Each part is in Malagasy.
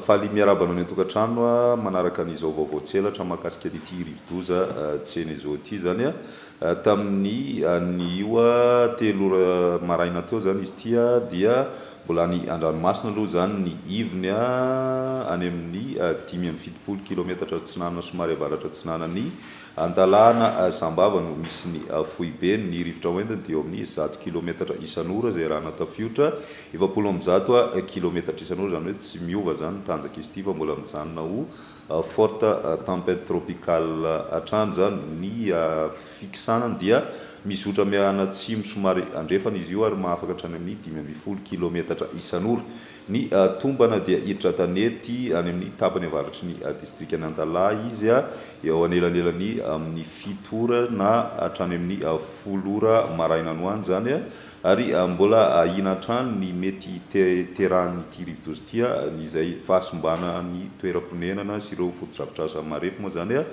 faly miarabana ny tokantrano manaraka n'izao vaovao tselatra mahakasika an'ity rivodoza CHENESO ity zany tamin'ny nioa 3 maraina teo zany izy ity dia mbola ny andranomasina aloha zany ny ivony any amin'ny 570 kilometatra atsinana somary avaratra atsinana ny Andalana Sambava no misy ny foibe ny rivotra hoentiny dia eo amin'ny 100 kilometatra isan'ora zay raha natafiotra 70 kilometatra isan'ora zany hoe tsy miova zany tanjaka izy ity fa mbola mijanona ho Forte Tempête Tropicale hatrany zany ny fiksanany dia mizotra miana atsimo somary andrefana izy io ary mahafaka hatrany amin'ny 520 kilometatra isan'ora ny tombana dia hiditra tanety any amin'ny tapany avaratry ny district ny Antala izy eo anelanelan'ny amin'ny 7 ora na hatrany amin'ny 10 ora maraina no any zany ary mbola ahina hatrany ny mety terahany'ity rivodoza ity izay fahasombana ny toeram-ponenana sy ireo foto-drafitrasa marefo moa zany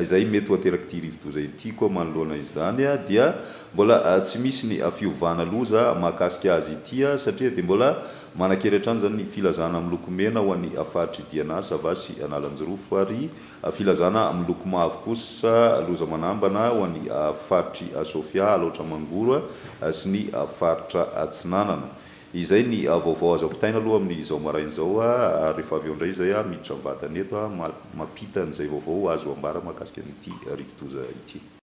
izay mety ho ateraka ity rivodoza ity koa manoloana izany dia mbola tsy misy ny fiovana loza mahakasika azy ity satria dia mbola manan-keratra zany ny filazana miloko mena ho an'ny faharidiana SAVA sy ANALANJIROFO ary filazana miloko mavo kosa loza manambana ho an'ny faritry Sofia aloatra mangoro sy ny faritra atsinanana. Izay ny vaovao azo ampitaina aloha amin'izao maraina izao rehefa avy eo indray izay miditra vatana eto mampita an'izay vaovao azo ambara mahakasika an'ity rivodoza ity.